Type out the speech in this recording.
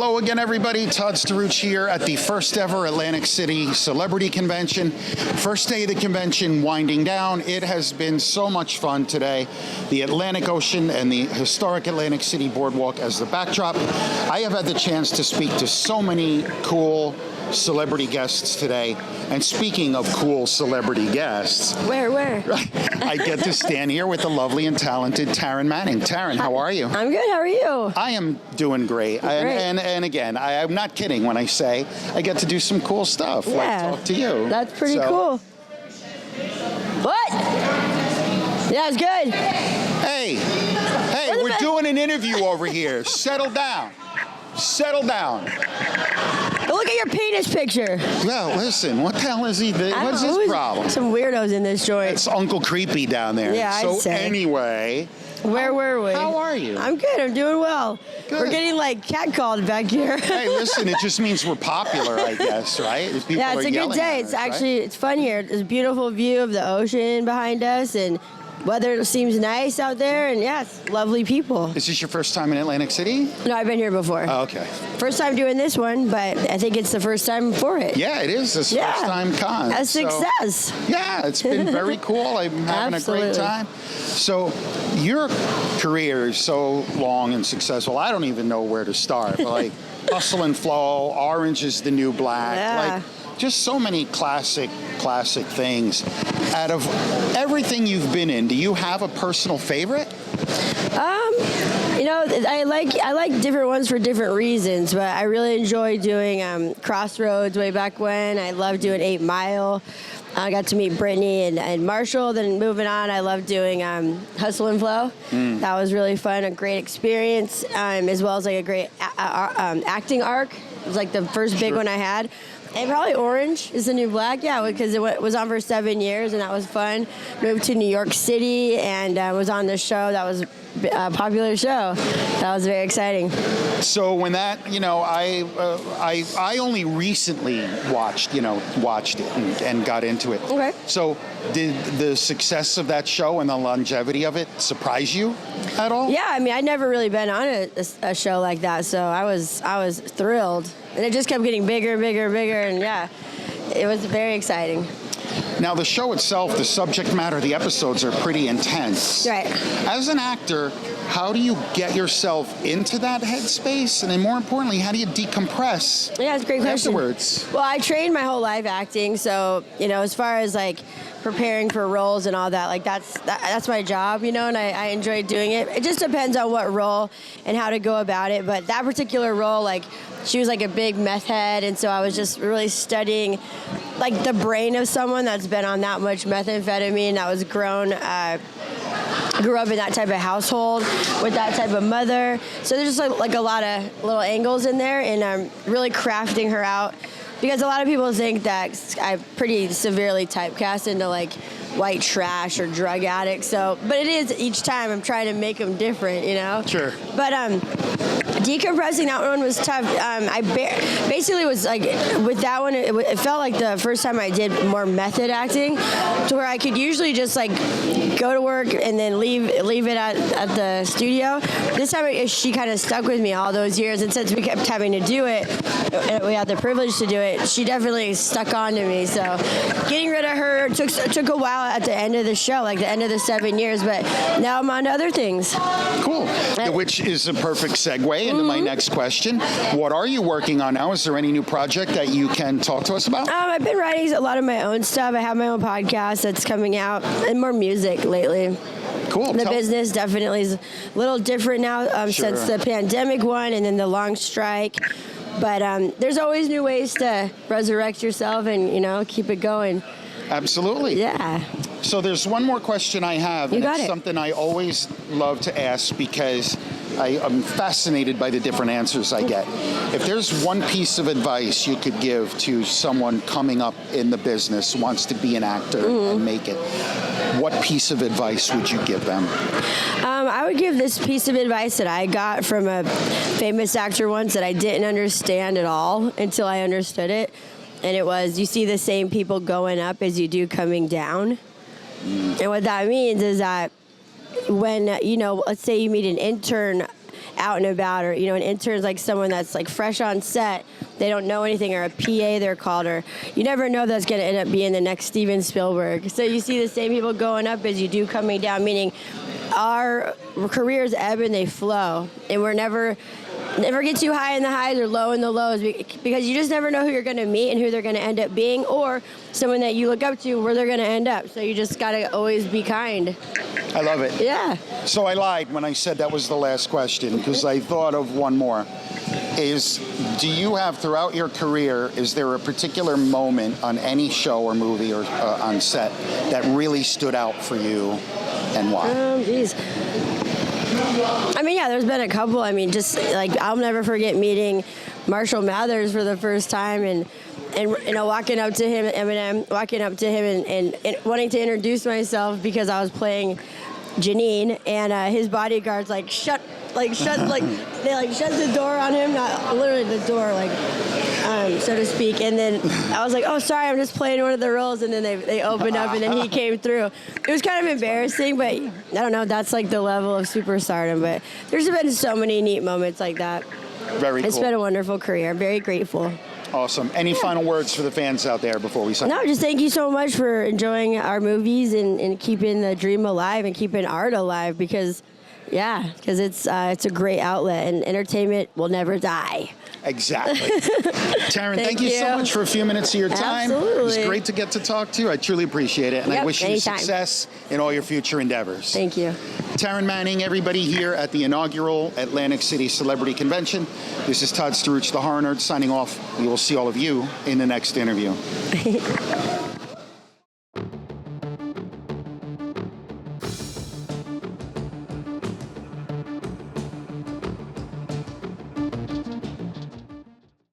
Hello again, everybody. Todd Staruch here at the first ever Atlantic City Celebrity Convention. First day of the convention winding down. It has been so much fun today. The Atlantic Ocean and the historic Atlantic City Boardwalk as the backdrop. I have had the chance to speak to so many cool celebrity guests today. And speaking of cool celebrity guests... Where? I get to stand here with the lovely and talented Taryn Manning. Taryn, how are you? I'm good. How are you? I am doing great. And again, I'm not kidding when I say I get to do some cool stuff, like talk to you. That's pretty cool. What? Yeah, it's good. Hey, we're doing an interview over here. Settle down. Look at your penis picture. Well, listen, what the hell is he? What's his problem? Some weirdos in this joint. It's Uncle Creepy down there. Yeah, I'd say. Anyway... Where were we? How are you? I'm good. I'm doing well. Good. We're getting like catcalled back here. Hey, listen, it just means we're popular, I guess, right? It's a good day. It's fun here. There's a beautiful view of the ocean behind us, and weather seems nice out there, and it's lovely people. Is this your first time in Atlantic City? No, I've been here before. Oh, okay. First time doing this one, but I think it's the first time for it. Yeah, it is this first time con. A success. Yeah, it's been very cool. I'm having a great time. So your career is so long and successful, I don't even know where to start. But like Hustle and Flow, Orange is the New Black, like just so many classic things. Out of everything you've been in, do you have a personal favorite? I like different ones for different reasons, but I really enjoy doing Crossroads way back when. I loved doing 8 Mile. I got to meet Brittany and Marshall. Then moving on, I love doing Hustle and Flow. That was really fun, a great experience, as well as like a great acting arc. It was like the first big one I had. And probably Orange is the New Black, because it was on for 7 years, and that was fun. Moved to New York City and was on this show. That was a popular show. That was very exciting. So when that, I only recently watched it and got into it. Okay. So did the success of that show and the longevity of it surprise you at all? Yeah, I'd never really been on a show like that, so I was thrilled. And it just kept getting bigger and bigger and bigger, and it was very exciting. Now, the show itself, the subject matter, the episodes are pretty intense. Right. As an actor, how do you get yourself into that headspace? And then more importantly, how do you decompress Yeah, it's a great question. afterwards? Well, I trained my whole life acting, so, as far as, like, preparing for roles and all that, like, that's my job, and I enjoy doing it. It just depends on what role and how to go about it, but that particular role, like, she was like a big meth head, and so I was just really studying like the brain of someone that's been on that much methamphetamine, that was grew up in that type of household with that type of mother. So there's just like a lot of little angles in there, and I'm really crafting her out, because a lot of people think that I'm pretty severely typecast into like white trash or drug addict. So, but it is each time I'm trying to make them different, Sure. But decompressing, that one was tough. I basically was like, with that one, it felt like the first time I did more method acting, to where I could usually just like go to work and then leave it at the studio. This time she kind of stuck with me all those years, and since we kept having to do it, and we had the privilege to do it, she definitely stuck on to me. So getting rid of her took a while at the end of the show, like the end of the 7 years, but now I'm on to other things. Cool. Which is a perfect segue into my next question. What are you working on now? Is there any new project that you can talk to us about? I've been writing a lot of my own stuff. I have my own podcast that's coming out, and more music lately. Cool. The business definitely is a little different now since the pandemic one and then the long strike. But there's always new ways to resurrect yourself and, keep it going. Absolutely. Yeah. So there's one more question I have. You got it's it. Something I always love to ask because I'm fascinated by the different answers I get. If there's one piece of advice you could give to someone coming up in the business, wants to be an actor and make it, what piece of advice would you give them? I would give this piece of advice that I got from a famous actor once that I didn't understand at all until I understood it. And it was, you see the same people going up as you do coming down. And what that means is that when, let's say you meet an intern out and about, or an intern's like someone that's like fresh on set. They don't know anything, or a PA they're called, or you never know that's going to end up being the next Steven Spielberg. So you see the same people going up as you do coming down, meaning our careers ebb and they flow, and we're never get too high in the highs or low in the lows, because you just never know who you're going to meet and who they're going to end up being, or someone that you look up to, where they're going to end up. So you just got to always be kind. I love it. Yeah. So I lied when I said that was the last question, because I thought of one more. Do you have, throughout your career, is there a particular moment on any show or movie or on set that really stood out for you, and why? Geez. I mean, yeah, there's been a couple. I mean, just like, I'll never forget meeting Marshall Mathers for the first time, and walking up to him, Eminem, and wanting to introduce myself because I was playing Janeane, and his bodyguards they shut the door on him, not literally the door, so to speak. And then I was like, oh, sorry, I'm just playing one of the roles. And then they opened up, and then he came through. It was kind of embarrassing, but I don't know, that's like the level of superstardom. But there's been so many neat moments like that. Very cool. It's been a wonderful career. I'm very grateful. Awesome. Any final words for the fans out there before we sign? No, just thank you so much for enjoying our movies and keeping the dream alive and keeping art alive, because it's a great outlet, and entertainment will never die. Exactly. Taryn, thank you so much for a few minutes of your time. Absolutely. It was great to get to talk to you. I truly appreciate it, and I wish you anytime. success in all your future endeavors. Thank you. Taryn Manning, everybody, here at the inaugural Atlantic City Celebrity Convention. This is Todd Staruch, the Horror Nerd, signing off. We will see all of you in the next interview.